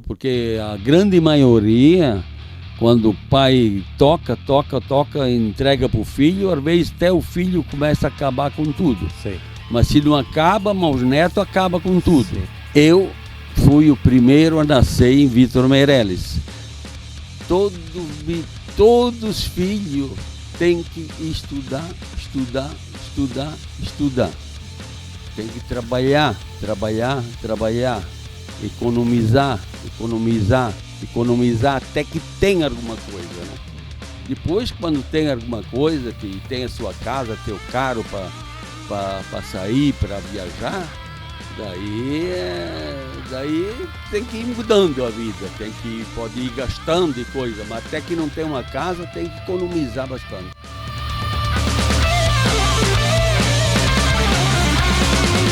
Porque a grande maioria, quando o pai toca, entrega para o filho, às vezes até o filho começa a acabar com tudo. Sim. Mas se não acaba, mas os netos acabam com tudo. Sim. Eu fui o primeiro a nascer em Vítor Meireles. Todos os filhos têm que estudar. Tem que trabalhar. Economizar até que tenha alguma coisa, né? Depois, quando tem alguma coisa, que tem a sua casa, teu carro para sair, para viajar, daí tem que ir mudando a vida, pode ir gastando e coisa, mas até que não tem uma casa, tem que economizar bastante.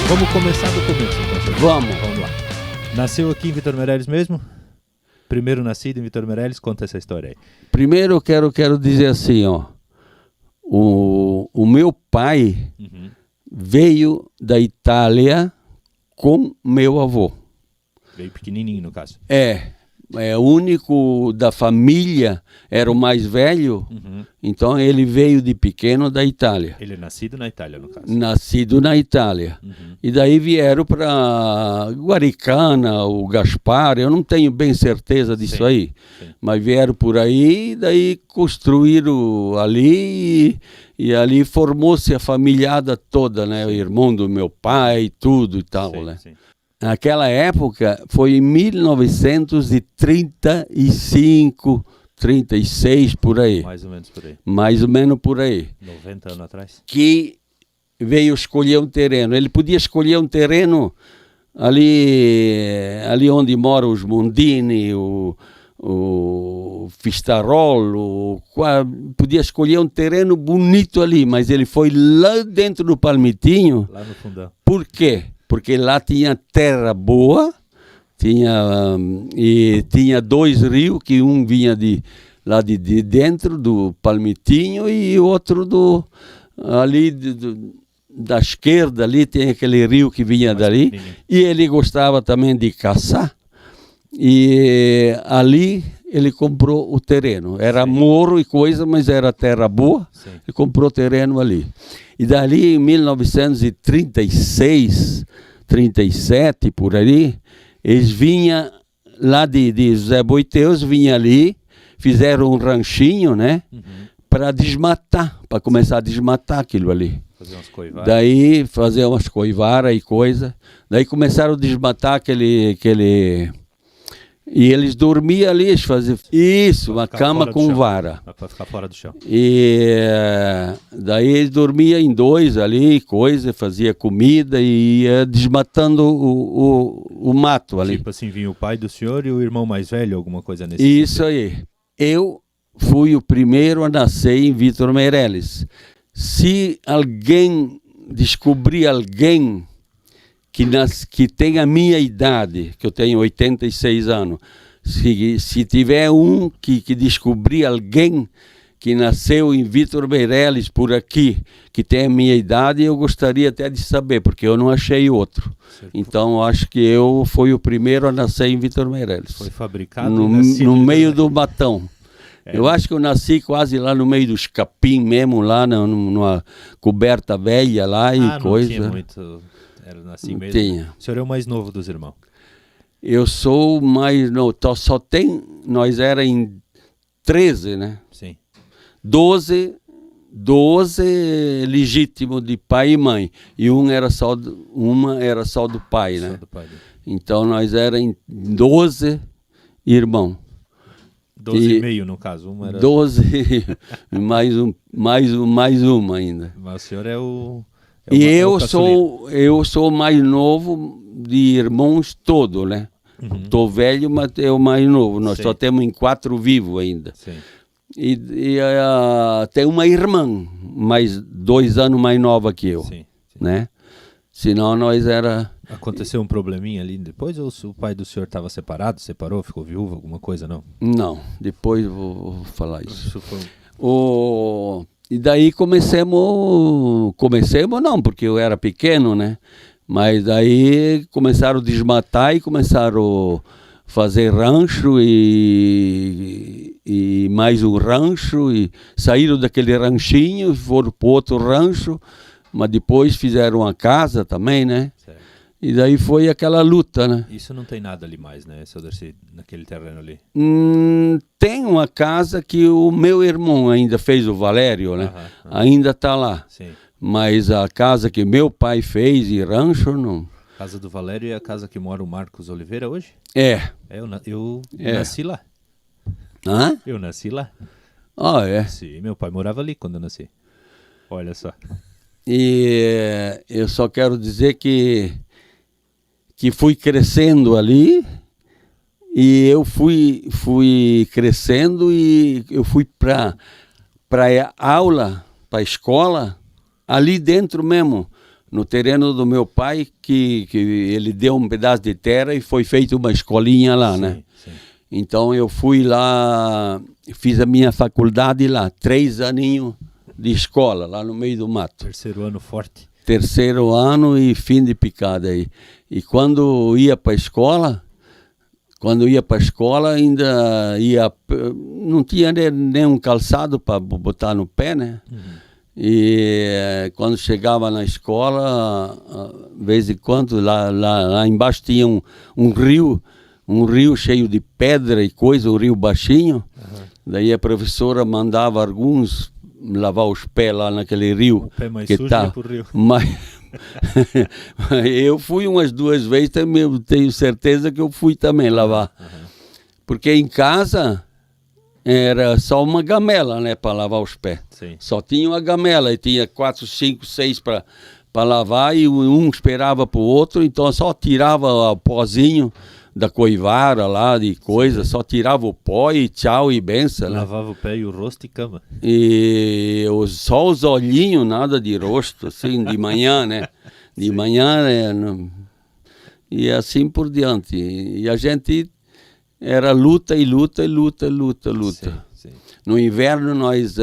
Vamos começar do começo, então. Vamos lá. Nasceu aqui em Vítor Meireles mesmo? Primeiro nascido em Vítor Meireles? Conta essa história aí. Primeiro eu quero dizer assim, ó. O meu pai veio da Itália com meu avô. Veio pequenininho, no caso. É o único da família, era o mais velho, então ele veio de pequeno da Itália. Ele é nascido na Itália, no caso. Nascido na Itália. E daí vieram para Guaricana, o Gaspar, eu não tenho bem certeza disso aí, mas vieram por aí, daí construíram ali, e ali formou-se a famíliada toda, né? O irmão do meu pai, tudo e tal, né? Sim. Naquela época, foi em 1935, 36, por aí. Mais ou menos por aí. Mais ou menos por aí. 90 anos atrás. Que veio escolher um terreno. Ele podia escolher um terreno ali onde moram os Mondini, o Fistarolo, podia escolher um terreno bonito ali, mas ele foi lá dentro do Palmitinho. Lá no fundão. Por quê? Porque lá tinha terra boa, e tinha dois rios, que um vinha lá de dentro do Palmitinho e o outro ali da esquerda, ali tem aquele rio que vinha dali, e ele gostava também de caçar, e ali ele comprou o terreno. Era morro e coisa, mas era terra boa. Ele comprou terreno ali. E dali, em 1936, 37, por ali, eles vinham lá de José Boiteus, vinham ali, fizeram um ranchinho, né? Para desmatar, para começar a desmatar aquilo ali. Fazer umas coivaras. Daí, fazer umas coivaras e coisa. Daí começaram a desmatar aquele... E eles dormiam ali, eles faziam isso, uma cama com vara. Para ficar fora do chão. E daí eles dormiam em dois ali, coisa, fazia comida e ia desmatando o mato ali. Tipo assim, vinha o pai do senhor e o irmão mais velho, alguma coisa nesse Isso sentido. aí. Eu fui o primeiro a nascer em Vítor Meireles. Se alguém descobrir alguém que tem a minha idade, que eu tenho 86 anos, se tiver um que descobrir alguém que nasceu em Vítor Meireles por aqui, que tem a minha idade, eu gostaria até de saber, porque eu não achei outro. Então, eu acho que eu fui o primeiro a nascer em Vítor Meireles. Foi fabricado no meio do Batão. Eu acho que eu nasci quase lá no meio dos capim mesmo, lá numa coberta velha lá e coisa. Não tinha muito... Era assim mesmo. Tinha. O senhor é o mais novo dos irmãos? Eu sou o mais novo. Nós era em 13, né? Sim. 12 legítimo de pai e mãe. E uma era só do pai, né? Só do pai. Então nós era em 12 irmãos. 12 e meio, no caso. Uma era... 12 mais uma ainda. Mas o senhor é o... E eu sou o mais novo de irmãos todos, né? Tô velho, mas é o mais novo. Nós só temos em 4 vivos ainda. Sim. E tem uma irmã, 2 anos mais nova que eu, né? Senão nós era... Aconteceu um probleminha ali depois, ou o pai do senhor estava separou, ficou viúvo, alguma coisa, não? Não, depois eu vou falar isso. E daí comecemos não, porque eu era pequeno, né? Mas daí começaram a desmatar e começaram a fazer rancho e mais um rancho, e saíram daquele ranchinho, foram para outro rancho, mas depois fizeram uma casa também, né? Certo. E daí foi aquela luta, né? Isso não tem nada ali mais, né, seu Darcy, naquele terreno ali? Tem uma casa que o meu irmão ainda fez, o Valério, né? Ainda está lá. Sim. Mas a casa que meu pai fez e rancho, não. Casa do Valério é a casa que mora o Marcos Oliveira hoje? É. Eu nasci lá. Hã? Eu nasci lá. Ah, é. Sim, meu pai morava ali quando eu nasci. Olha só. E eu só quero dizer que fui crescendo ali, e eu fui crescendo, e eu fui para aula, para escola, ali dentro mesmo, no terreno do meu pai, que ele deu um pedaço de terra e foi feita uma escolinha lá, Sim, né? sim. Então eu fui lá, fiz a minha faculdade lá, 3 aninhos de escola, lá no meio do mato. Terceiro ano forte. Terceiro ano e fim de picada aí. E quando ia para a escola, ainda ia, não tinha nenhum calçado para botar no pé, né? E quando chegava na escola, de vez em quando, lá embaixo tinha um rio cheio de pedra e coisa, um rio baixinho. Daí a professora mandava alguns lavar os pés lá naquele rio. O pé mais que sujo tá, ia pro rio. mas eu fui umas 2 vezes também, eu tenho certeza que eu fui também lavar. Porque em casa era só uma gamela, né, para lavar os pés. Sim. Só tinha uma gamela e tinha 4, 5, 6 para lavar, e um esperava para o outro, então só tirava o pozinho da coivara lá, de coisa, só tirava o pó e tchau e benção, né? Lavava o pé e o rosto e cama. E só os olhinhos, nada de rosto, assim, de manhã, né? De manhã, e assim por diante. E a gente era luta e luta e luta, luta, luta. Sim. No inverno nós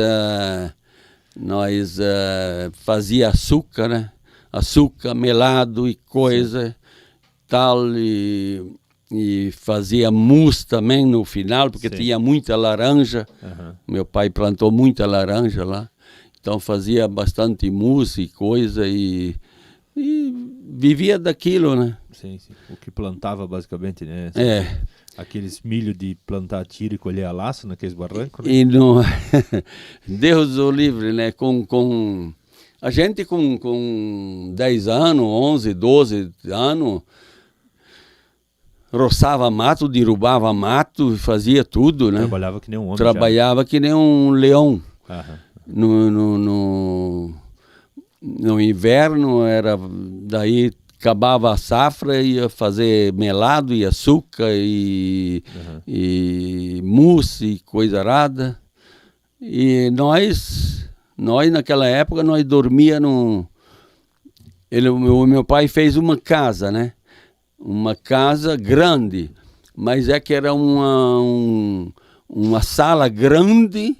fazia açúcar, né? Açúcar melado e coisa, tal, e fazia mousse também no final, porque tinha muita laranja. Meu pai plantou muita laranja lá, então fazia bastante mousse e coisa, e vivia daquilo, né? Sim. O que plantava basicamente, né? É. Aqueles milho de plantar tiro e colher a laço naqueles barrancos, né? E no Deus o livre, né? A gente com 10 anos, 11, 12 anos, roçava mato, derrubava mato, fazia tudo, né? Trabalhava que nem um homem. Trabalhava que nem um leão. Aham. No inverno, daí acabava a safra, ia fazer melado e açúcar e mousse e coisa arada. E nós naquela época, nós dormia o meu pai fez uma casa, né? Uma casa grande, mas que era uma sala grande,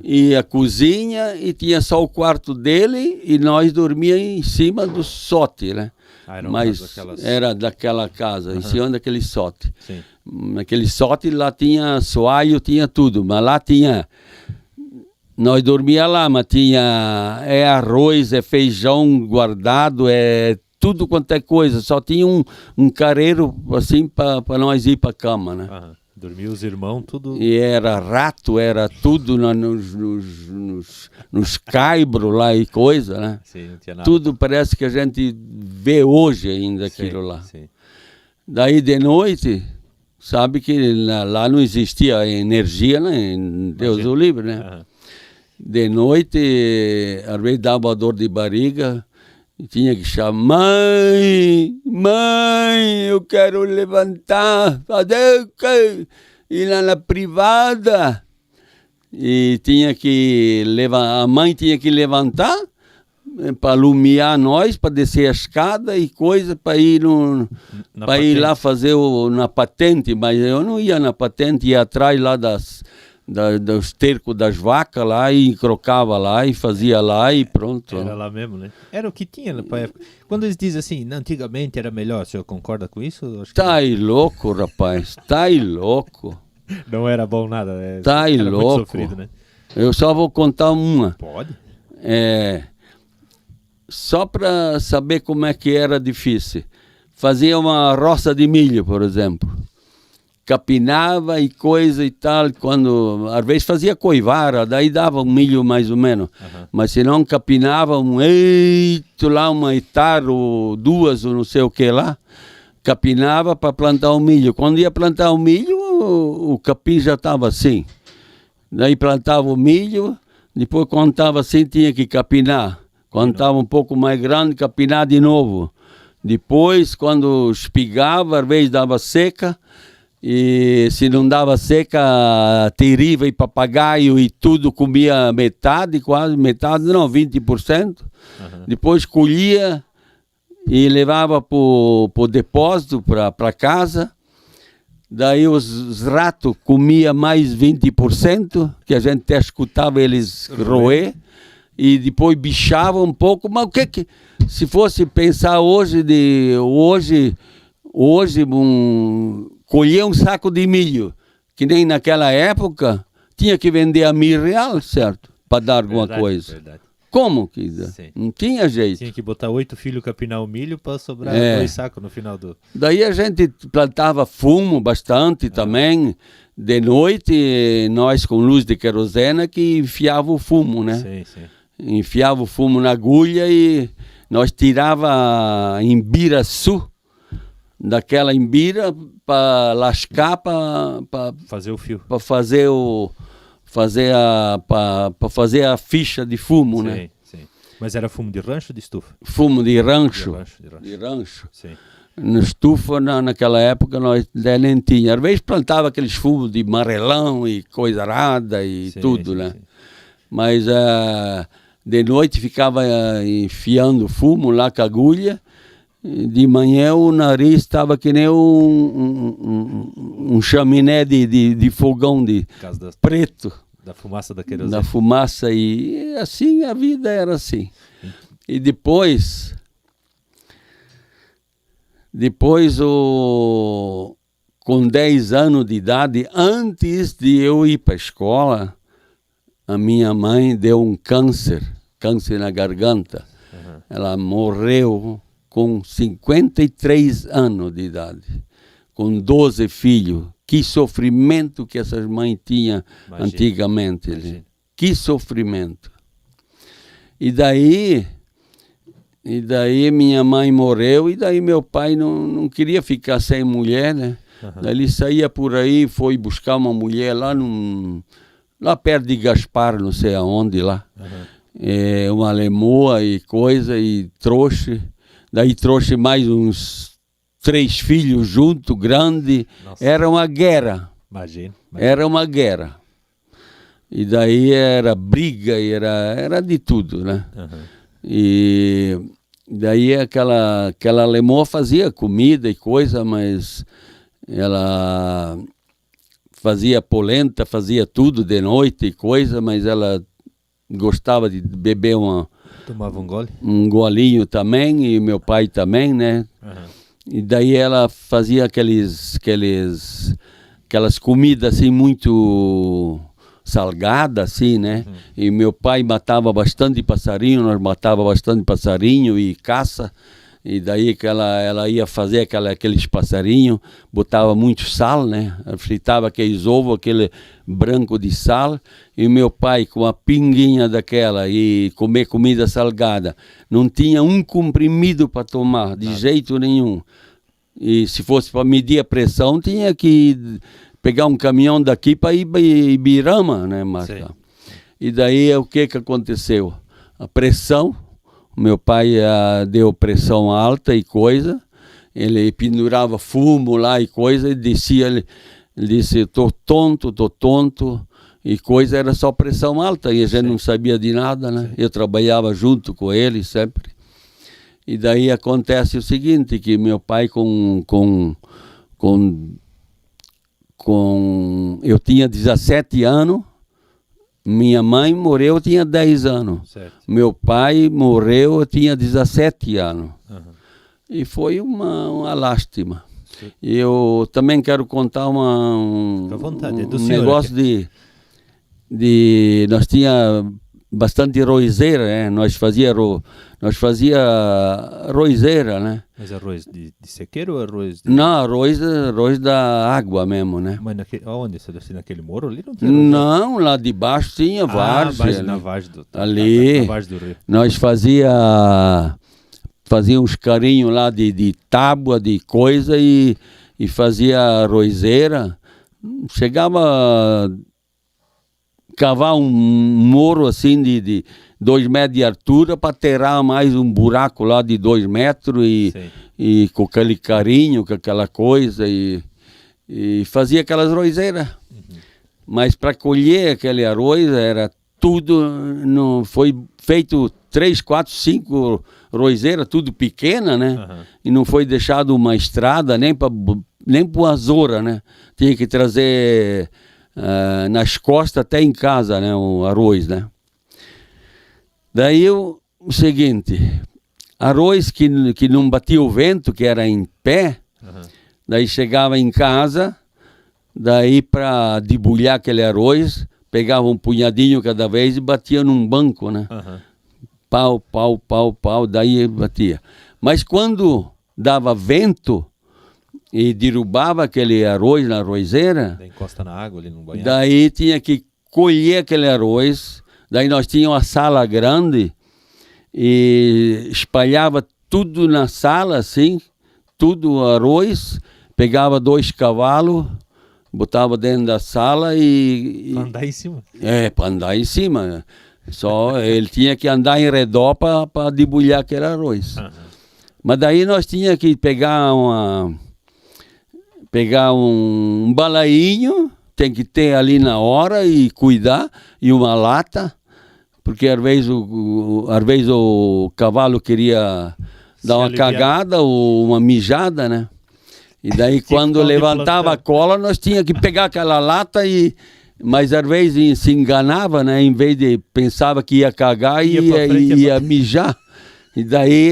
e a cozinha, e tinha só o quarto dele, e nós dormíamos em cima do sote, né? Mas era daquela casa, em cima daquele sote. Sim. Naquele sote lá tinha soalho, tinha tudo, mas lá tinha... Nós dormíamos lá, mas tinha arroz, feijão guardado, tudo quanto é coisa. Só tinha um careiro assim para nós ir para a cama, né? Dormia os irmãos, tudo. E era rato, era tudo nos caibros lá e coisa, né? Sim, não tinha nada. Tudo parece que a gente vê hoje ainda aquilo lá. Sim. Daí de noite, sabe que lá não existia energia, né? Deus o livre, né? De noite, às vezes dava dor de barriga, e tinha que chamar: mãe, eu quero levantar, fazer o quê? Ir lá na privada. E tinha que a mãe tinha que levantar para alumiar nós, para descer a escada e coisa, para ir lá fazer na patente. Mas eu não ia na patente, ia atrás lá do esterco das vacas lá e crocava lá e fazia lá e pronto. Era lá mesmo, né? Era o que tinha na época. Quando eles dizem assim, antigamente era melhor, o senhor concorda com isso? Acho que Tá aí louco, rapaz, tá aí louco. não era bom nada, né? Tá aí Era muito louco. sofrido, né? Eu só vou contar uma. Pode? Só para saber como é que era difícil. Fazia uma roça de milho, por exemplo. Capinava e coisa e tal, quando às vezes fazia coivara, daí dava um milho mais ou menos. Mas se não capinava uma hectare ou duas ou não sei o que lá, capinava para plantar o milho. Quando ia plantar o milho, o capim já estava assim. Daí plantava o milho, depois quando estava assim tinha que capinar. Quando estava um pouco mais grande, capinar de novo. Depois, quando espigava, às vezes dava seca. E se não dava seca, teriva e papagaio e tudo comia metade, quase metade, não, 20%. Depois colhia e levava para o depósito, para casa. Daí os ratos comiam mais 20%, que a gente até escutava eles roer. E depois bichava um pouco. Mas o que se fosse pensar hoje, colher um saco de milho, que nem naquela época, tinha que vender a R$1.000, certo? Para dar alguma coisa. Verdade. Como que não tinha jeito. Tinha que botar 8 filhos capinar o milho para sobrar 2 sacos no final do... Daí a gente plantava fumo bastante também. De noite, nós com luz de querosene que enfiava o fumo, né? Sim. Enfiava o fumo na agulha e nós tirava imbiraçu daquela imbira para lascar para fazer o fio. Para fazer a ficha de fumo, né? Sim. Mas era fumo de rancho ou de estufa? Fumo de rancho. De rancho. Sim. Na estufa, naquela época, nós nem tinha. Às vezes plantava aqueles fumos de amarelão e coisa arada e tudo, né? Sim. Mas de noite ficava enfiando fumo lá com a agulha. De manhã o nariz estava que nem um chaminé de fogão preto. Da fumaça da querosene. Da fumaça e assim a vida era assim. E depois com 10 anos de idade, antes de eu ir para a escola, a minha mãe deu um câncer na garganta. Ela morreu com 53 anos de idade, com 12 filhos. Que sofrimento que essas mães tinham antigamente. Imagina. Que sofrimento. E daí minha mãe morreu e daí meu pai não queria ficar sem mulher, né? Daí ele saía por aí, foi buscar uma mulher lá perto de Gaspar, não sei aonde lá. Uma lemoa e coisa, e trouxe. Daí trouxe mais uns 3 filhos junto, grande. Nossa. Era uma guerra. Imagina. Era uma guerra. E daí era briga, era de tudo, né? E daí aquela lemoa fazia comida e coisa, mas ela fazia polenta, fazia tudo de noite e coisa, mas ela gostava de beber tomava um gole? Um golinho também, e meu pai também, né? E daí ela fazia aquelas comidas assim muito salgadas, assim, né? E meu pai matava bastante passarinho, nós matava bastante passarinho e caça. E daí que ela ia fazer aqueles passarinhos, botava muito sal, né? Fritava aqueles ovos, aquele branco de sal. E meu pai, com a pinguinha daquela e comer comida salgada, não tinha um comprimido para tomar, de jeito nenhum. E se fosse para medir a pressão, tinha que pegar um caminhão daqui para Ibirama, né, Marca? E daí o que aconteceu? A pressão. Meu pai deu pressão alta e coisa, ele pendurava fumo lá e coisa, e descia, ele disse, estou tonto, e coisa, era só pressão alta, e a gente não sabia de nada, né? Eu trabalhava junto com ele sempre. E daí acontece o seguinte, que meu pai com eu tinha 17 anos, minha mãe morreu, eu tinha 10 anos. Certo. Meu pai morreu, eu tinha 17 anos. Aham. E foi uma lástima. Sim. E eu também quero contar Fica à vontade, é do um senhor negócio de... Nós tinha bastante roizeira, né? Nós fazia roizeira, né? Mas arroz de sequeiro ou arroz de... Não, arroz da água mesmo, né? Mas aonde? Assim, naquele morro ali não tem arroz? Não, lá de baixo tinha várzea. Na Né? Vargem do... Ali. Na Vargem do Rio. Nós fazia uns carinhos lá de tábua, de coisa e fazia roizeira. Chegava a cavar um morro assim de 2 metros de altura para terrar mais um buraco lá de 2 metros e com aquele carinho, com aquela coisa e fazia aquelas roizeiras. Uhum. Mas para colher aquele arroz era tudo, não foi feito 3, 4, 5 roizeiras, tudo pequena, né? Uhum. E não foi deixado uma estrada nem para azora, né? Tinha que trazer nas costas até em casa, né? O arroz, né? Daí o seguinte, arroz que não batia o vento, que era em pé, Uhum. daí chegava em casa, daí para debulhar aquele arroz, pegava um punhadinho cada vez e batia num banco, né? Uhum. Pau, pau, pau, pau, daí batia. Mas quando dava vento e derrubava aquele arroz na arrozeira, Daí encosta na água ali no banhado. daí tinha que colher aquele arroz, daí nós tínhamos uma sala grande e espalhava tudo na sala, assim, tudo arroz, pegava 2 cavalos, botava dentro da sala e... Pra andar em cima. para andar em cima. Só ele tinha que andar em redor para debulhar aquele arroz. Uhum. Mas daí nós tínhamos que pegar um balainho, tem que ter ali na hora e cuidar, e uma lata, porque às vezes o cavalo queria dar uma aliviar. cagada ou uma mijada, né? E daí quando levantava a cola, nós tínhamos que pegar aquela lata mas às vezes se enganava, né? Em vez de pensava que ia cagar, ia mijar. E daí,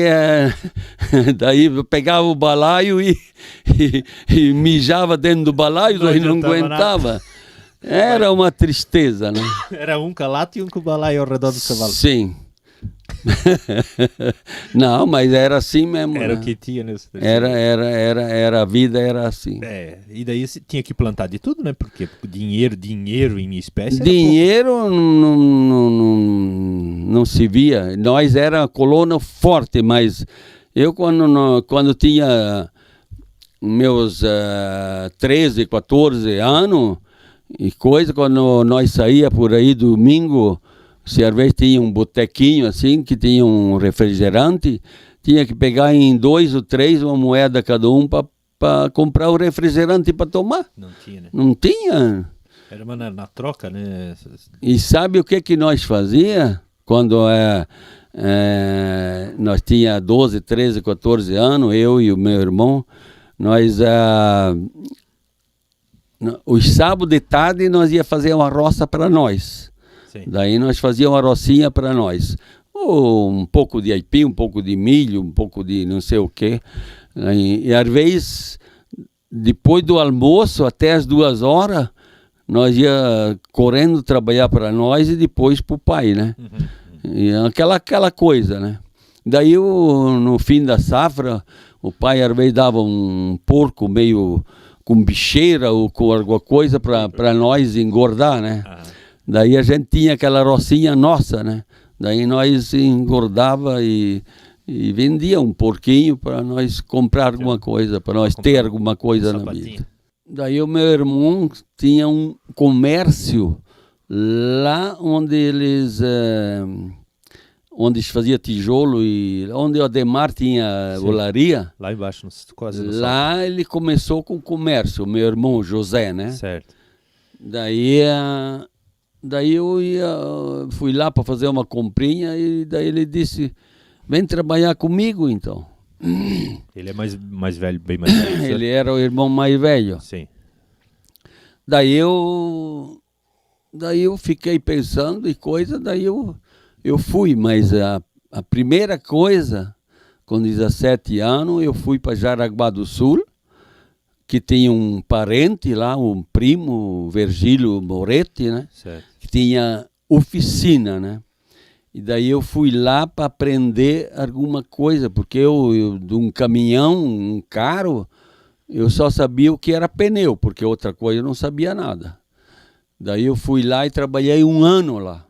daí eu pegava o balaio e mijava dentro do balaio, daí não aguentava. Era uma tristeza, né? Era um com a lata e um com o balaio ao redor dos cavalos. Sim. Não, mas era assim mesmo. Era né? o que tinha nesse... Era a vida, era assim. E daí você tinha que plantar de tudo, né? Porque dinheiro em espécie. Dinheiro não se via. Nós era colônia forte, mas eu quando tinha meus 13, 14 anos e coisa, quando nós saía por aí domingo, se às vezes tinha um botequinho assim, que tinha um refrigerante, tinha que pegar em 2 ou 3 uma moeda cada um para comprar o refrigerante para tomar. Não tinha, né? Não tinha. Era na troca, né? E sabe o que nós fazia quando nós tinha 12, 13, 14 anos, eu e o meu irmão, nós os sábados de tarde nós ia fazer uma roça para nós. Sim. Daí nós fazíamos uma rocinha para nós. Um pouco de aipim, um pouco de milho, um pouco de não sei o quê. E às vezes, depois do almoço, até as 2 horas, nós ia correndo trabalhar para nós e depois para o pai, né? Uhum. E aquela coisa, né? Daí, no fim da safra, o pai às vezes dava um porco meio com bicheira ou com alguma coisa para nós engordar, né? Ah. Daí a gente tinha aquela rocinha nossa, né? Daí nós engordava e vendia um porquinho para nós comprar alguma coisa, para nós ter alguma coisa na vida. Daí o meu irmão tinha um comércio lá onde eles faziam tijolo e onde o Ademar tinha olaria. Lá embaixo, quase no lá sol. Ele começou com comércio, meu irmão José, né? Certo. Daí eu fui lá para fazer uma comprinha e daí ele disse, vem trabalhar comigo então. Ele é mais velho, bem mais velho. Ele era o irmão mais velho. Sim. daí eu fiquei pensando e coisa, daí eu fui, mas a primeira coisa, com 17 anos, eu fui para Jaraguá do Sul, que tinha um parente lá, um primo, Virgílio Moretti, né? Certo. Que tinha oficina, né? E daí eu fui lá para aprender alguma coisa, porque eu de um caminhão, um carro, eu só sabia o que era pneu, porque outra coisa eu não sabia nada. Daí eu fui lá e trabalhei 1 ano lá.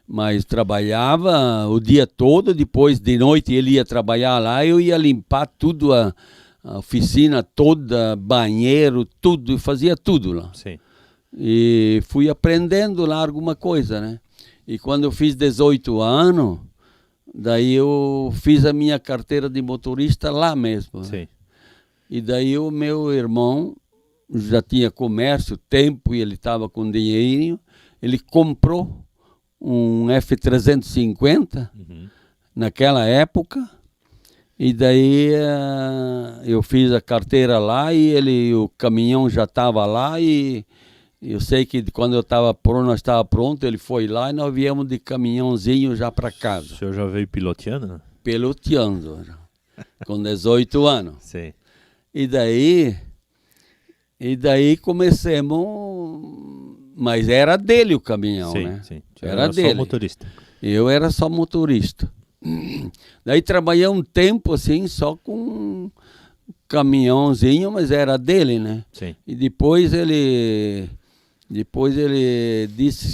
Mas trabalhava o dia todo, depois de noite ele ia trabalhar lá, eu ia limpar tudo, a oficina toda, banheiro, tudo, fazia tudo lá. Sim. E fui aprendendo lá alguma coisa, né? E quando eu fiz 18 anos, daí eu fiz a minha carteira de motorista lá mesmo. Sim. E daí o meu irmão já tinha comércio, tempo, e ele estava com dinheirinho, ele comprou um F350 naquela época, e daí eu fiz a carteira lá e o caminhão já estava lá, e eu sei que quando eu estava pronto, nós estávamos prontos, ele foi lá e nós viemos de caminhãozinho já para casa. O senhor já veio piloteando? Piloteando, com 18 anos. Sim. E daí começamos, mas era dele o caminhão, Sim, né? sim. Era só dele. motorista. Eu era só motorista. Daí trabalhei um tempo assim, só com um caminhãozinho, mas era dele, né? Sim. E depois ele disse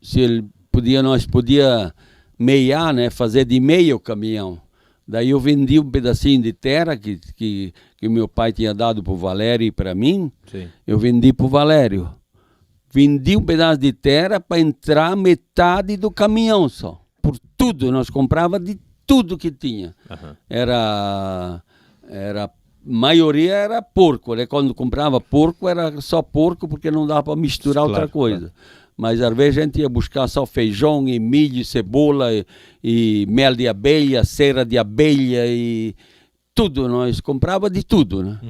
se ele podia, nós podia meiar, né? Fazer de meia o caminhão. Daí eu vendi um pedacinho de terra que meu pai tinha dado para o Valério e para mim. Sim. Eu vendi para o Valério. Vendi um pedaço de terra para entrar metade do caminhão só. Por tudo, nós comprava de tudo que tinha. Aham. A maioria era porco, né? Quando comprava porco era só porco porque não dava para misturar Claro, outra coisa. claro. Mas às vezes a gente ia buscar só feijão e milho, cebola e mel de abelha, cera de abelha e tudo. Nós comprava de tudo, né?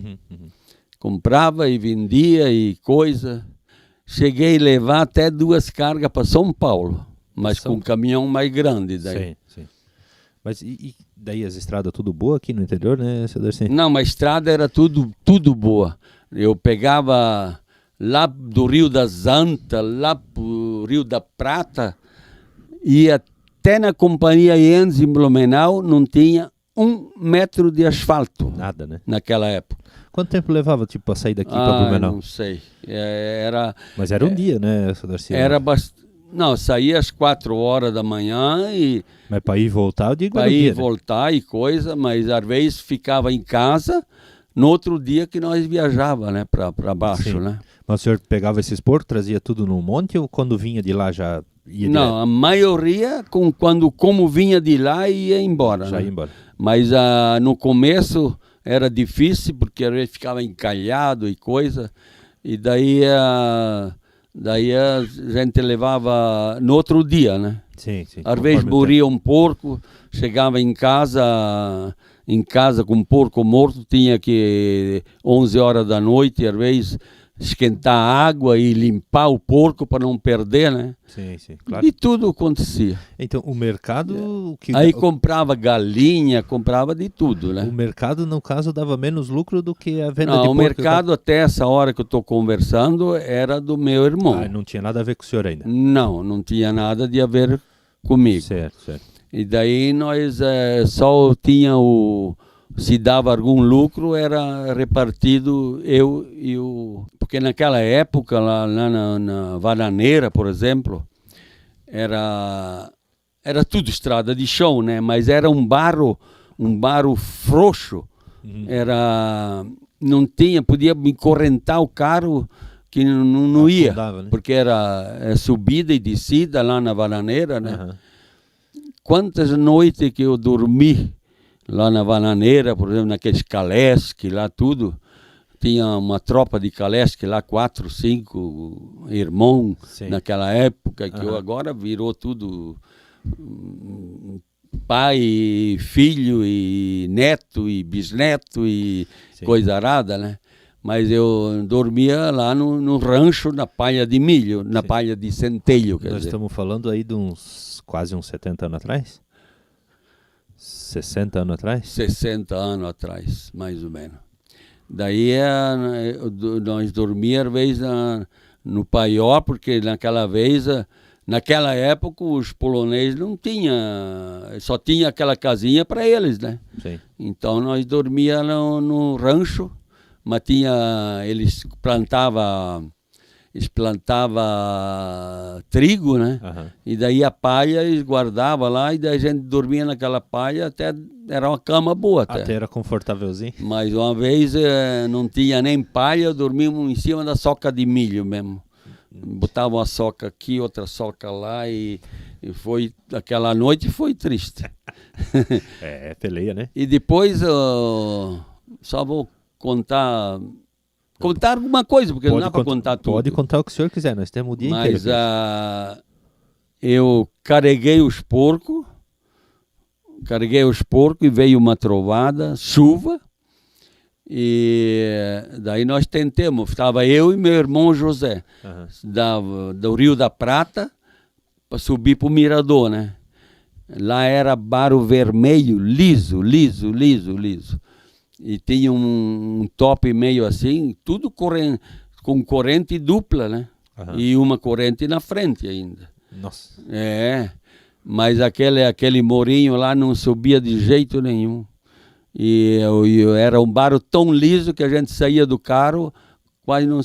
Comprava e vendia e coisa. Cheguei a levar até 2 cargas para São Paulo, mas com um caminhão mais grande daí. Sim, sim. Mas e daí as estradas tudo boa aqui no interior, né, seu Darcy? Não, mas a estrada era tudo boa. Eu pegava lá do Rio das Antas, lá pro Rio da Prata, e até na Companhia Enz em Blumenau não tinha 1 metro de asfalto. Nada, né? Naquela época. Quanto tempo levava, tipo, para sair daqui para Blumenau? Não sei. Mas era um dia, né, seu Darcy? Não, saía às 4 horas da manhã e Mas para ir e voltar, eu digo para era um ir e dia, né? voltar e coisa, mas às vezes ficava em casa no outro dia que nós viajava, né, para baixo, Sim. né? Mas o senhor pegava esses porcos, trazia tudo no monte ou quando vinha de lá já ia Não, direto? a maioria, como vinha de lá, ia embora. Já né? ia embora. Mas no começo era difícil, porque a gente ficava encalhado e coisa. E daí a gente levava no outro dia, né? Sim, sim. Às vezes morria um porco, chegava em casa com um porco morto, tinha que 11 horas da noite, às vezes esquentar a água e limpar o porco para não perder, né? Sim, sim, claro. E tudo acontecia. Então, o mercado... Aí comprava galinha, comprava de tudo, né? O mercado, no caso, dava menos lucro do que a venda Não, de o porco. mercado até essa hora que eu estou conversando era do meu irmão. Ah, não tinha nada a ver com o senhor ainda. Não tinha nada de a ver comigo. Certo, certo. E daí nós só tinha se dava algum lucro, era repartido eu e o... Porque naquela época, lá na Bananeira, por exemplo, era tudo estrada de chão, né? Mas era um barro frouxo. Não tinha, podia encorrentar o carro que não ia, Afundava, né? porque era subida e descida lá na Bananeira, né? Aham. Quantas noites que eu dormi lá na Bananeira, por exemplo, naqueles calesques lá, tudo. Tinha uma tropa de calesque lá, 4, 5 irmãos naquela época, que agora virou tudo pai, filho e neto e bisneto e coisa arada, né? Mas eu dormia lá no rancho, na palha de milho, na palha de centeio, quer Nós dizer. estamos falando aí de quase uns 70 anos atrás? 60 anos atrás? 60 anos atrás, mais ou menos. Daí nós dormíamos, às vezes, no paiol, porque naquela época, os poloneses não tinham, só tinha aquela casinha para eles, né? Sim. Então nós dormíamos no rancho, mas eles plantavam trigo, né? Aham. E daí a palha eles guardavam lá, e daí a gente dormia naquela palha, até era uma cama boa até. Até era confortávelzinho. Mas uma vez não tinha nem palha, dormíamos em cima da soca de milho mesmo. Botava uma soca aqui, outra soca lá, e aquela noite foi triste. É, peleia, né? E depois, só vou contar alguma coisa, porque não dá para contar tudo. Pode contar o que o senhor quiser, nós temos o dia inteiro. Mas eu carreguei os porcos e veio uma trovada, chuva, e daí nós tentamos, estava eu e meu irmão José, do Rio da Prata, para subir para o Mirador, né? Lá era barro vermelho, liso. E tinha um top meio assim, tudo com corrente dupla, né? E uma corrente na frente ainda. Nossa. Mas aquele morinho lá não subia de jeito nenhum. E era um barro tão liso que a gente saía do carro, quase não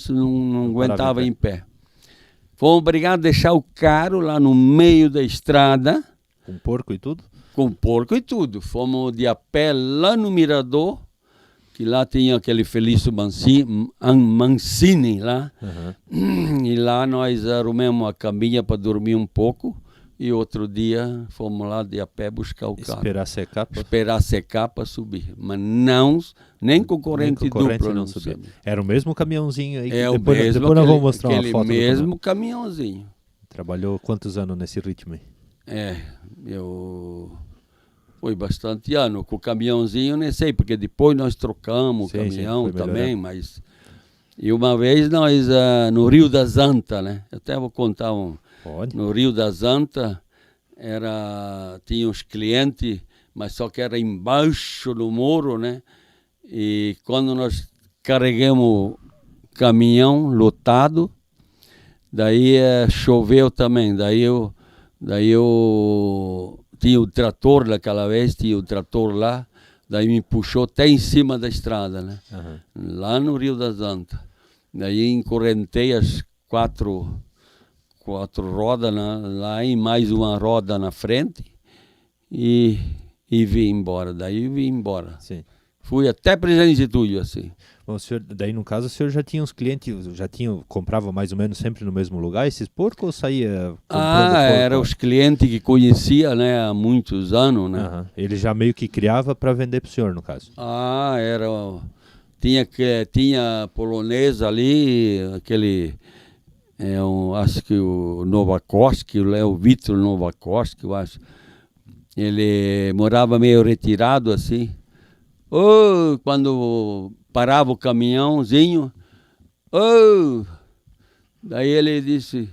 aguentava em pé. Fomos obrigados a deixar o carro lá no meio da estrada. Com porco e tudo? Com porco e tudo. Fomos de a pé lá no Mirador, que lá tinha aquele Felício Mancini lá. E lá nós arrumamos a caminha para dormir um pouco. E outro dia fomos lá de a pé buscar o carro. Esperar secar para subir. Mas nem com corrente dupla não subia. Era o mesmo caminhãozinho aí? Depois nós vamos mostrar uma foto. Aquele mesmo caminhãozinho. Trabalhou quantos anos nesse ritmo aí? Foi bastante ano. Com o caminhãozinho, nem sei, porque depois nós trocamos o caminhão também, mas... E uma vez nós, no Rio das Antas, né? Eu até vou contar Pode. No Rio das Antas, tinha uns clientes, mas só que era embaixo do morro, né? E quando nós carregamos o caminhão lotado, daí choveu também. Daí eu tinha o trator daquela vez, lá, daí me puxou até em cima da estrada, né? Lá no Rio das Antas. Daí encorrentei as quatro rodas lá e mais uma roda na frente e vim embora. Daí vim embora. Sim. Fui até Presidente Getúlio, assim. Bom, daí no caso o senhor já tinha uns clientes, comprava mais ou menos sempre no mesmo lugar esses porcos ou saía comprando porco? Eram os clientes que conhecia, né, há muitos anos, né? Ele já meio que criava para vender para o senhor, no caso? Tinha polonês ali, aquele... acho que o Novakoski, o Vitor Novakoski, eu acho. Ele morava meio retirado assim. Quando parava o caminhãozinho, daí ele disse,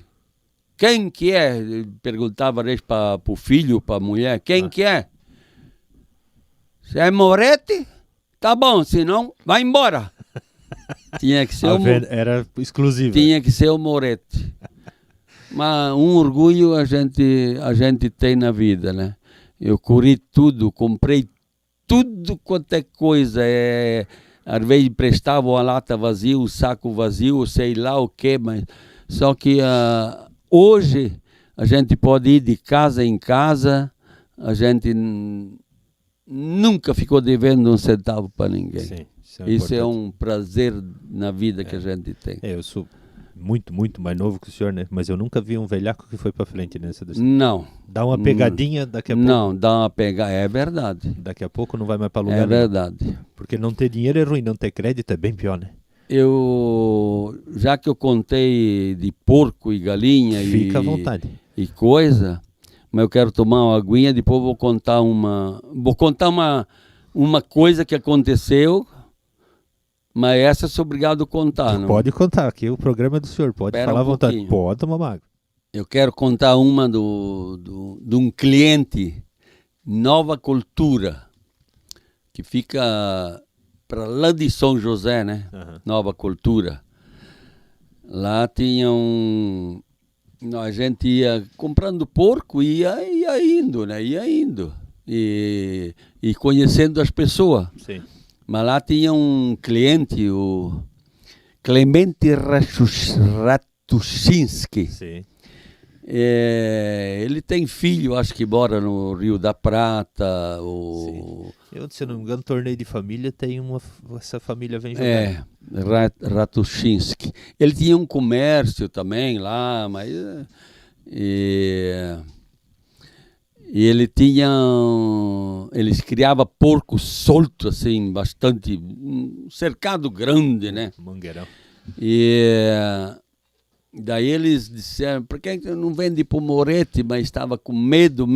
quem que é? Ele perguntava para o filho, para a mulher, quem que é? Você é Moretti? Tá bom, senão vai embora. Tinha que ser era exclusivo. Tinha que ser o Moretti. Mas um orgulho a gente tem na vida, né? Eu corri tudo, comprei tudo quanto é coisa. Às vezes prestava uma lata vazia, um saco vazio, sei lá o quê, mas só que hoje a gente pode ir de casa em casa, a gente nunca ficou devendo um centavo para ninguém. Sim. Isso é um prazer na vida que a gente tem. Eu sou muito, muito mais novo que o senhor, né? Mas eu nunca vi um velhaco que foi para frente nessa distância. Não. Dá uma pegadinha daqui a pouco. Não, dá uma pegada, é verdade. Daqui a pouco não vai mais para lugar nenhum. Verdade. Porque não ter dinheiro é ruim, não ter crédito é bem pior, né? Já que eu contei de porco e galinha Fica à vontade. E coisa, mas eu quero tomar uma aguinha, depois vou contar uma coisa que aconteceu, Mas essa eu sou obrigado a contar. Não? Pode contar, aqui o programa é do senhor, pode Espera falar à vontade. pouquinho. Pode tomar uma água. Eu quero contar uma de um cliente, Nova Cultura, que fica para lá de São José, né? Nova Cultura. Lá tinha a gente ia comprando porco e ia indo, né? Ia indo. E conhecendo as pessoas. Sim. Mas lá tinha um cliente, o Clemente Ratushinski. Sim. Ele tem filho, acho que mora no Rio da Prata. Eu, se eu não me engano, torneio de família tem essa família vem jogar. Ratushinski. Ele tinha um comércio também lá, mas e eles criavam porco solto assim, bastante, um cercado grande, né? Mangueirão. E daí eles disseram, por que não vende para o Moretti? Mas estava com medo,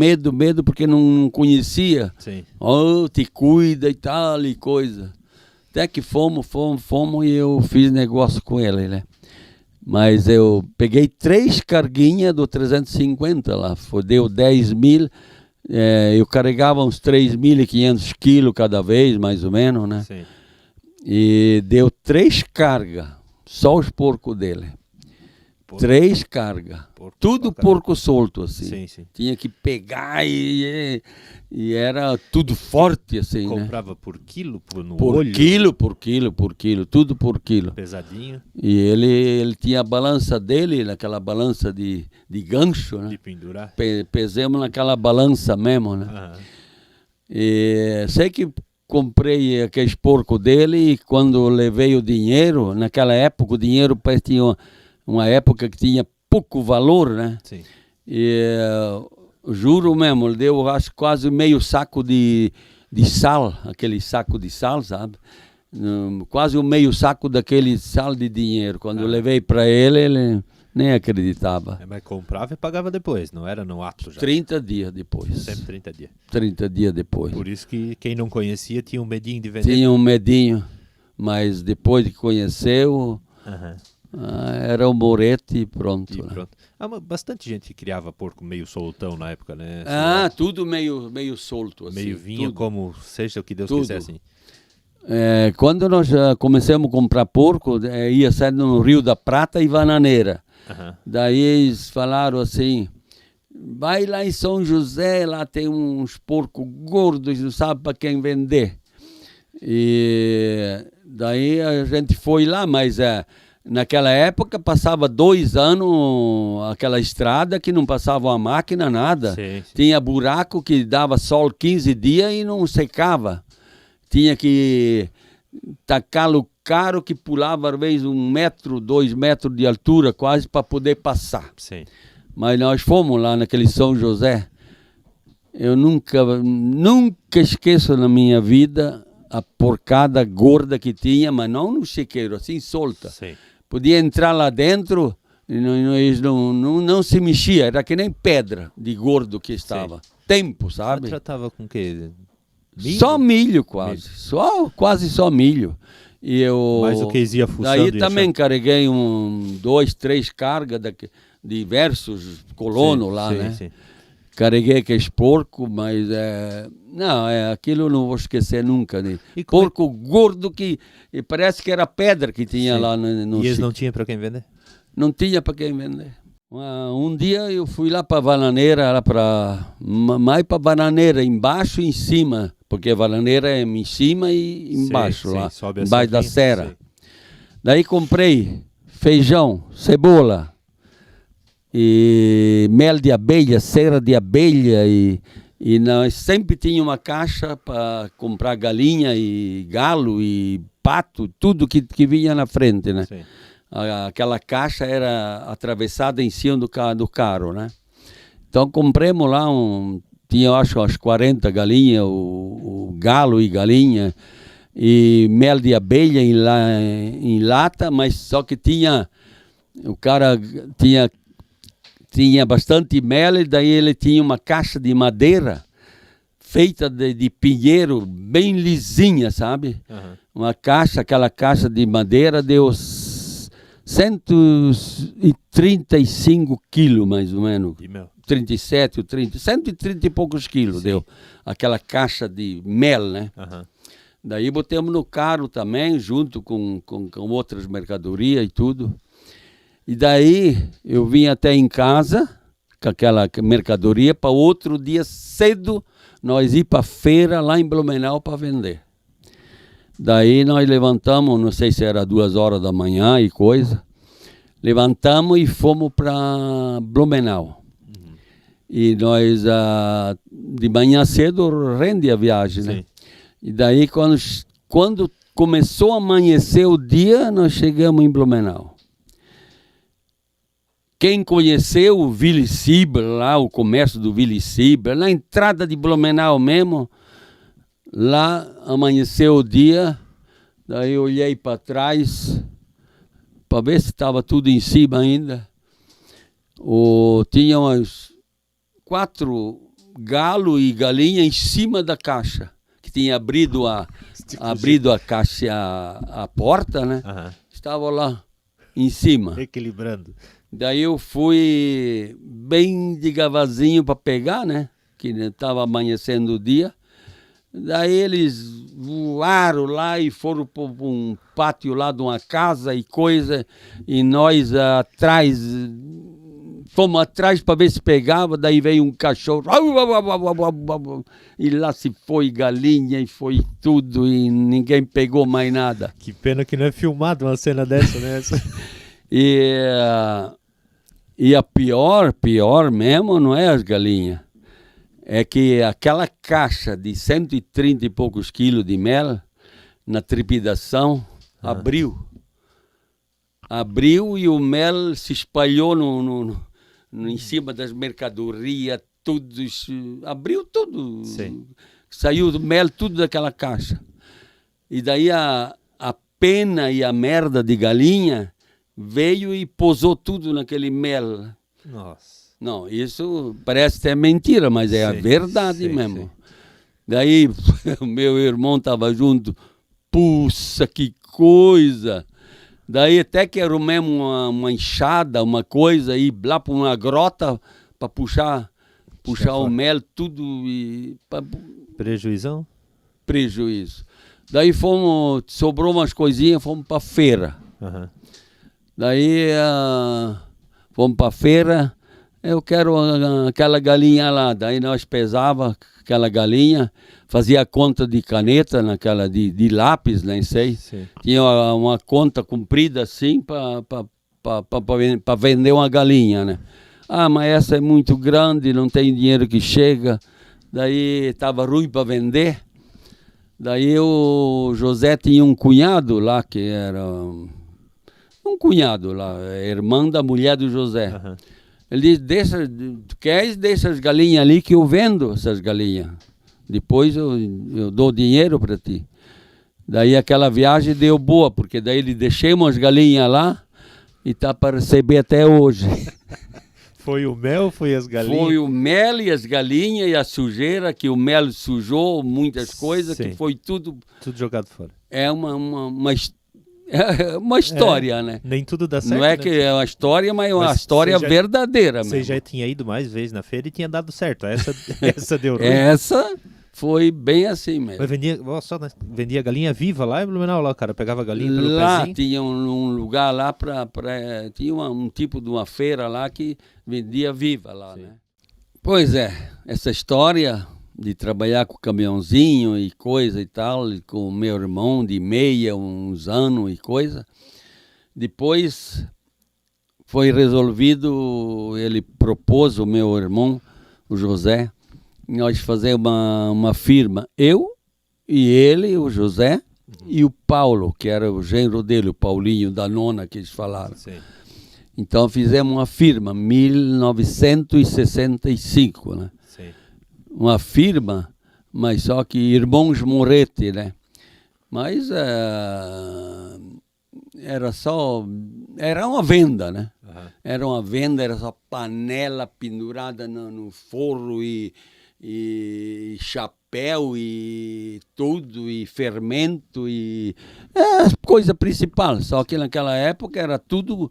porque não conhecia. Sim. Oh, te cuida e tal e coisa. Até que fomos e eu fiz negócio com ele, né? Mas eu peguei 3 carguinhas do 350 lá, deu 10 mil, eu carregava uns 3.500 quilos cada vez, mais ou menos, né? Sim. E deu 3 cargas, só os porcos dele. 3 cargas, tudo porco solto, assim. Sim, sim. Tinha que pegar e era tudo forte, assim, comprava, né? por quilo, no Por olho? por quilo, tudo por quilo. Pesadinho. E ele tinha a balança dele, naquela balança de gancho, né? De pendurar. Pesemos naquela balança mesmo, né? E sei que comprei aqueles porcos dele e quando levei o dinheiro, naquela época o dinheiro tinha uma época que tinha pouco valor, né? Sim. E juro mesmo, ele deu acho quase meio saco de sal, aquele saco de sal, sabe? Quase um meio saco daquele sal de dinheiro. Quando eu levei para ele nem acreditava. Mas comprava e pagava depois, não era no ato já? 30 dias depois. Sempre 30 dias. 30 dias depois. Por isso que quem não conhecia tinha um medinho de vender. Tinha um medinho, mas depois de conheceu, era o Moretti e pronto. E pronto. Mas bastante gente criava porco meio soltão na época, né? Tudo meio solto. Assim, meio vinha tudo. Como seja o que Deus Tudo. quiser, assim. Quando nós começamos a comprar porco, ia saindo no Rio da Prata e Bananeira. Daí eles falaram assim, vai lá em São José, lá tem uns porcos gordos, não sabe para quem vender. E daí a gente foi lá, mas naquela época passava 2 anos aquela estrada que não passava uma máquina, nada. Sim. Tinha buraco que dava sol 15 dias e não secava. Tinha que tacá-lo caro que pulava às vezes 1 metro, 2 metros de altura quase para poder passar. Sim. Mas nós fomos lá naquele São José. Eu nunca esqueço na minha vida a porcada gorda que tinha, mas não no chiqueiro, assim solta. Sim. Podia entrar lá dentro e não se mexia, era que nem pedra de gordo que estava. Sim. Tempo, sabe? Mas tratava com o quê? Milho? Só milho quase, quase só milho. E Mas o que ia fuçando. Daí também carreguei 2, 3 cargas de diversos colonos lá, né? Sim. Carreguei aqueles porcos, mas aquilo eu não vou esquecer nunca. Né? Porco gordo que parece que era pedra que tinha lá no E eles não tinham para quem vender? Não tinha para quem vender. Um dia eu fui lá para a bananeira, mais para a bananeira, embaixo e em cima, porque a bananeira é em cima e embaixo, lá, embaixo da serra. Sim. Daí comprei feijão, cebola, e mel de abelha, cera de abelha, e nós sempre tínhamos uma caixa para comprar galinha e galo e pato, tudo que vinha na frente, né? Sim. Aquela caixa era atravessada em cima do carro, né? Então compramos lá, tinha acho umas 40 galinhas, o galo e galinha, e mel de abelha em lata, mas só que o cara tinha bastante mel, e daí ele tinha uma caixa de madeira feita de pinheiro, bem lisinha, sabe? Uma caixa, aquela caixa de madeira deu 135 quilos, mais ou menos. 37, 30, 130 e poucos quilos deu. Aquela caixa de mel, né? Daí botamos no carro também, junto com outras mercadorias e tudo. E daí eu vim até em casa com aquela mercadoria para outro dia cedo nós ir para a feira lá em Blumenau para vender. Daí nós levantamos, não sei se era 2 horas da manhã e coisa, levantamos e fomos para Blumenau. E nós, de manhã cedo, rende a viagem, né? E daí, quando começou a amanhecer o dia, nós chegamos em Blumenau. Quem conheceu o Willy Sieber, lá o comércio do Willy Sieber, na entrada de Blumenau mesmo, lá amanheceu o dia, daí eu olhei para trás, para ver se estava tudo em cima ainda. Tinha umas 4 galos e galinha em cima da caixa, que tinha abrido a caixa, a porta, né? Estava lá em cima. Equilibrando. Daí eu fui bem devagarzinho para pegar, né? Que estava amanhecendo o dia. Daí eles voaram lá e foram para um pátio lá de uma casa e coisa. E nós atrás, fomos atrás para ver se pegava. Daí veio um cachorro. E lá se foi galinha e foi tudo. E ninguém pegou mais nada. Que pena que não é filmado uma cena dessa, né? E a pior mesmo não é as galinhas. É que aquela caixa de 130 e poucos quilos de mel, na trepidação, abriu. Abriu e o mel se espalhou em cima das mercadorias, tudo. Abriu tudo. Sim. Saiu do mel tudo daquela caixa. E daí a pena e a merda de galinha veio e posou tudo naquele mel. Nossa. Não, isso parece até mentira, mas é a verdade mesmo. Sim. Daí o meu irmão estava junto. Puxa, que coisa! Daí até que era mesmo uma enxada, uma coisa, aí lá para uma grota para puxar o mel, tudo. Prejuizão? Prejuízo. Daí sobrou umas coisinhas, fomos para a feira. Daí fomos para a feira, eu quero aquela galinha lá. Daí nós pesava aquela galinha, fazia a conta de caneta, naquela de lápis, nem sei. Sim. Tinha uma conta comprida assim para vender uma galinha, né? Ah, mas essa é muito grande, não tem dinheiro que chega. Daí estava ruim para vender. Daí o José tinha um cunhado lá que era... Um cunhado lá, irmã da mulher do José. Ele disse, queres dessas galinhas ali que eu vendo essas galinhas. Depois eu dou dinheiro para ti. Daí aquela viagem deu boa, porque daí ele deixamos as galinhas lá e está para receber até hoje. Foi o mel, foi as galinhas? Foi o mel e as galinhas e a sujeira, que o mel sujou muitas coisas, que foi tudo... Tudo jogado fora. É uma história, né? Nem tudo dá certo. Não é que é uma história, mas é uma história verdadeira mesmo. Você já tinha ido mais vezes na feira e tinha dado certo. Essa deu ruim. Essa foi bem assim mesmo. Mas vendia galinha viva lá em Blumenau, lá o cara pegava a galinha pelo lá pezinho? Tinha um lugar lá tinha um tipo de uma feira lá que vendia viva lá, né? Pois é, essa história de trabalhar com caminhãozinho e coisa e tal, e com o meu irmão de meia, uns anos e coisa. Depois foi resolvido, ele propôs, o meu irmão, o José, nós fazer uma firma. Eu e ele, o José, e o Paulo, que era o genro dele, o Paulinho da nona que eles falaram. Sim. Então fizemos uma firma, 1965, né? Sim. Uma firma, mas só que Irmãos Moretti, né? Mas era uma venda, né? Era uma venda, era só panela pendurada no forro e chapéu papel e tudo, e fermento, e a coisa principal. Só que naquela época era tudo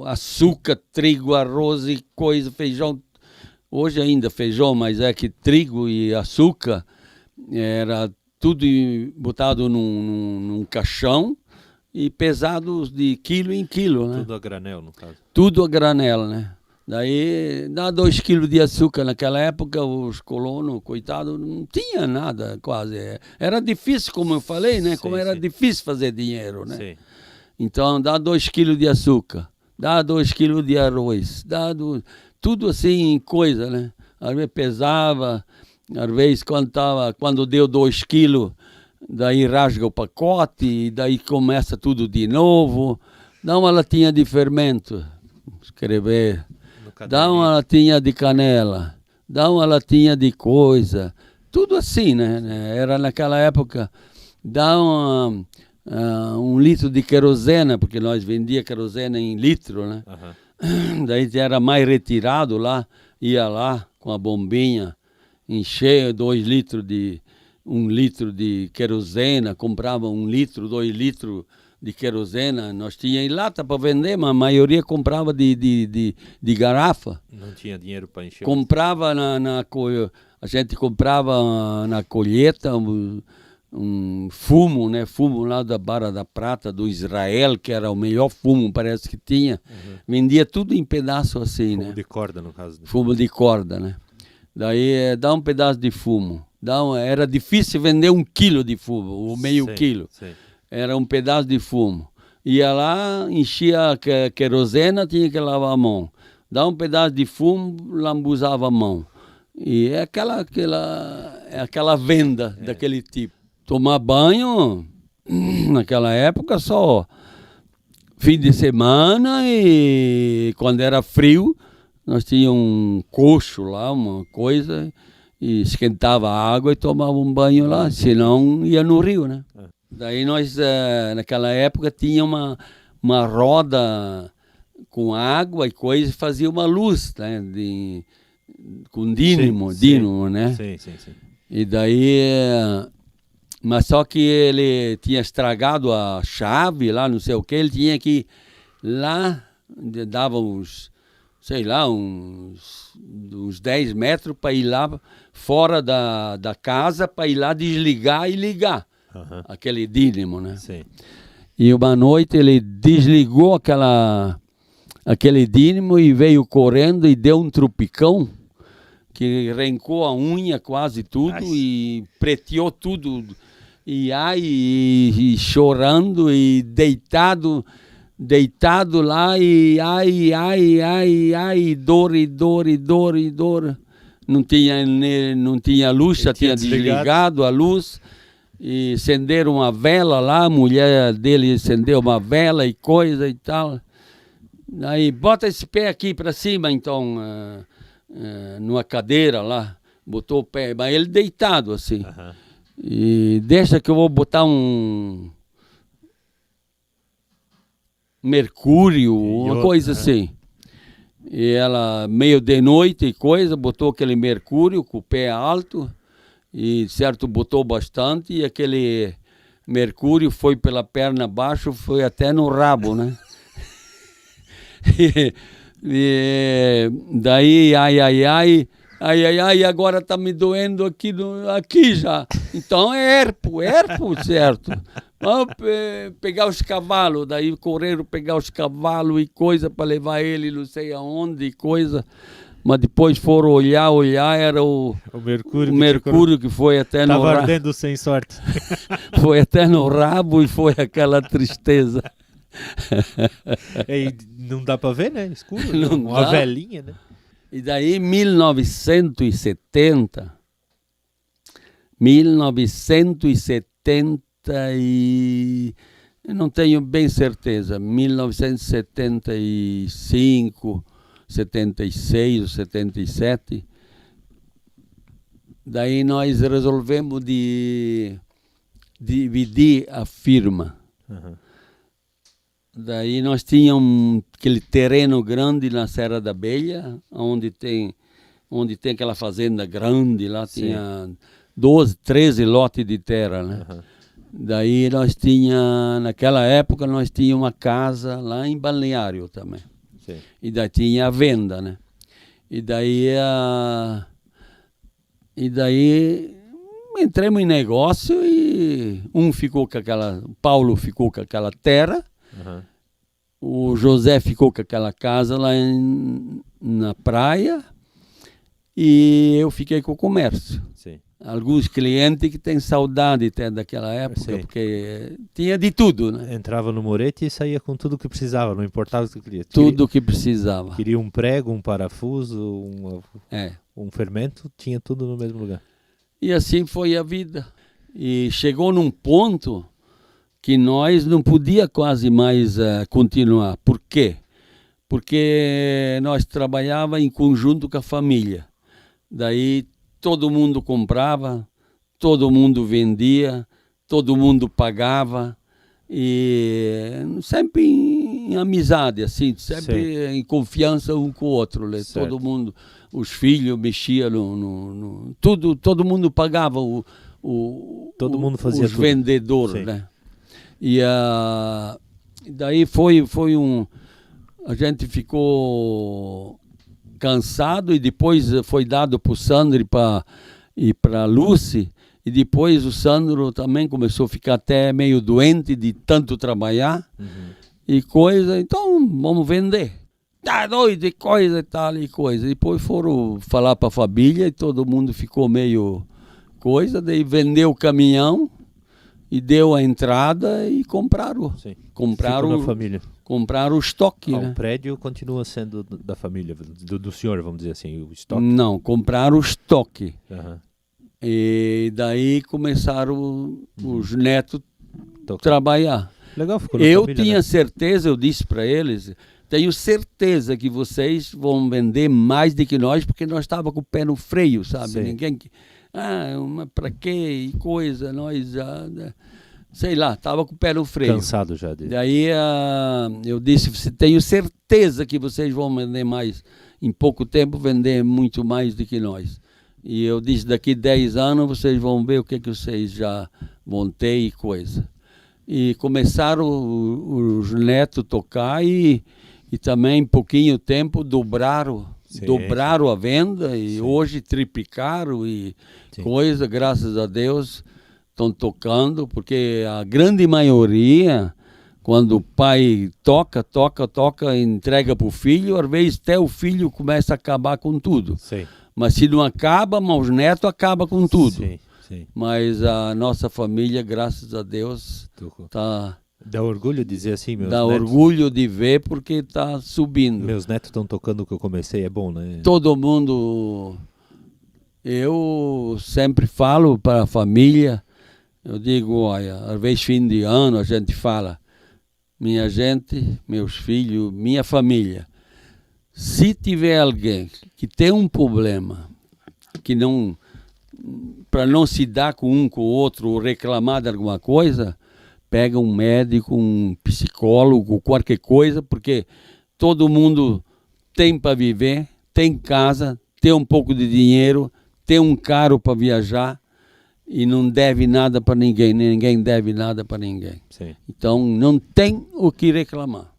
açúcar, trigo, arroz e coisa, feijão. Hoje ainda feijão, mas é que trigo e açúcar era tudo botado num caixão e pesado de quilo em quilo, né? Tudo a granel, no caso. Tudo a granel, né? Daí dá 2 quilos de açúcar. Naquela época os colonos, coitados, não tinha nada quase. Era difícil, como eu falei, né? Como era difícil fazer dinheiro, né? Sim. Então dá 2 quilos de açúcar, dá 2 quilos de arroz, tudo assim coisa, né? Às vezes pesava, às vezes quando deu 2 quilos, daí rasga o pacote, e daí começa tudo de novo. Dá uma latinha de fermento, escrever. Dá uma latinha de canela, dá uma latinha de coisa. Tudo assim, né? Era naquela época, dá um litro de querosena, porque nós vendia querosena em litro, né? Uhum. Daí era mais retirado lá, ia lá com a bombinha, enchia 1 litro de querosena, comprava 1 litro, 2 litros de querosena. Nós tínhamos em lata para vender, mas a maioria comprava de garrafa. Não tinha dinheiro para encher. Comprava a gente comprava na colheita um fumo, né? Fumo lá da Barra da Prata, do Israel, que era o melhor fumo, parece que tinha. Uhum. Vendia tudo em pedaço assim, fumo, né? Fumo de corda, no caso. Fumo de corda, né? Daí dá um pedaço de fumo. Era difícil vender 1 quilo de fumo, ou meio quilo. Sim. Era um pedaço de fumo. Ia lá, enchia a querosena, tinha que lavar a mão. Dá um pedaço de fumo, lambuzava a mão. E é aquela venda daquele tipo. Tomar banho, naquela época, só fim de semana, e quando era frio, nós tínhamos um cocho lá, uma coisa, e esquentava a água e tomava um banho lá, senão ia no rio, né? Daí nós, naquela época, tinha uma roda com água e coisa, e fazia uma luz, né? Com dínamo, né? Sim. E daí... Mas só que ele tinha estragado a chave lá, não sei o que, ele tinha que ir lá, dava uns 10 metros para ir lá fora da casa, para ir lá desligar e ligar aquele dínamo, né? Sim. E uma noite ele desligou aquele dínamo e veio correndo e deu um tropicão que arrancou a unha quase tudo. Ai. E preteou tudo. E chorando e deitado lá e dor. Não tinha luz, já tinha desligado a luz. E acenderam uma vela lá, a mulher dele acendeu uma vela e coisa e tal. Aí, bota esse pé aqui para cima, então, numa cadeira lá. Botou o pé, mas ele deitado assim. Uhum. E deixa que eu vou botar um mercúrio, uma coisa assim. E ela, meio de noite e coisa, botou aquele mercúrio com o pé alto. E, certo, botou bastante, e aquele mercúrio foi pela perna abaixo, foi até no rabo, né? e daí, ai, agora tá me doendo aqui já. Então é herpo, certo? Vamos pegar os cavalos, daí correram pegar os cavalos e coisa para levar ele não sei aonde e coisa. Mas depois foram olhar, era o mercúrio que foi até no rabo. Estava ardendo sem sorte. Foi até no rabo e foi aquela tristeza. E não dá para ver, né? Escuro, não uma velhinha, né? E daí, 1970 e... eu não tenho bem certeza, 1975... 76 ou 77, daí nós resolvemos de dividir a firma. Uhum. Daí nós tínhamos aquele terreno grande na Serra da Abelha, onde tem onde tem aquela fazenda grande, lá Sim. tinha 12, 13 lotes de terra, né? Aham. Daí nós tinha, naquela época nós tinha uma casa lá em Balneário também. Sim. E daí tinha a venda, né? E daí entramos em negócio e o Paulo ficou com aquela terra, Aham. o José ficou com aquela casa lá na praia e eu fiquei com o comércio. Sim. Alguns clientes que têm saudade até daquela época, Sim. porque tinha de tudo, né? Entrava no murete e saía com tudo que precisava, não importava o que queria. Tudo que precisava. Queria um prego, um parafuso, É. um fermento, tinha tudo no mesmo lugar. E assim foi a vida. E chegou num ponto que nós não podia quase mais continuar. Por quê? Porque nós trabalhava em conjunto com a família. Daí todo mundo comprava, todo mundo vendia, todo mundo pagava. E sempre em amizade, assim, sempre em confiança um com o outro. Né? Todo mundo, os filhos mexiam tudo, todo mundo pagava Todo mundo fazia os tudo. vendedores, né? E daí foi a gente ficou cansado e depois foi dado para o Sandro e para a Lucy. E depois o Sandro também começou a ficar até meio doente de tanto trabalhar e coisa. Então, vamos vender. Tá doido, e coisa e tal e coisa. Depois foram falar para a família e todo mundo ficou meio coisa. Daí vendeu o caminhão e deu a entrada e compraram. Sim. Compraram Ficou na família. Compraram o estoque, né? O prédio continua sendo da família, do senhor, vamos dizer assim, o estoque? Não, compraram o estoque. Aham. E daí começaram os netos a trabalhar. Legal, ficou na Eu família, tinha né? certeza, eu disse para eles, tenho certeza que vocês vão vender mais do que nós, porque nós estávamos com o pé no freio, sabe? Sim. Ninguém... mas para quê? E coisa, nós já... Sei lá, estava com o pé no freio. Cansado já de... Daí eu disse, tenho certeza que vocês vão vender mais, em pouco tempo, vender muito mais do que nós. E eu disse, daqui 10 anos vocês vão ver o que vocês já vão ter e coisa. E começaram os netos a tocar e também em pouquinho tempo dobraram a venda e hoje triplicaram e coisa, graças a Deus, estão tocando, porque a grande maioria, quando o pai toca, entrega para o filho, às vezes até o filho começa a acabar com tudo. Sim. Mas se não acaba, os netos acabam com tudo. Sim, sim. Mas a nossa família, graças a Deus, tá... Dá orgulho dizer assim, meus Dá netos... orgulho de ver porque está subindo. Meus netos estão tocando o que eu comecei, é bom, né? Todo mundo... Eu sempre falo para a família, eu digo, olha, às vezes fim de ano a gente fala, minha gente, meus filhos, minha família, se tiver alguém que tem um problema, que não, para não se dar com um com o outro ou reclamar de alguma coisa, pega um médico, um psicólogo, qualquer coisa, porque todo mundo tem para viver, tem casa, tem um pouco de dinheiro, tem um carro para viajar e não deve nada para ninguém, ninguém deve nada para ninguém. Sim. Então não tem o que reclamar.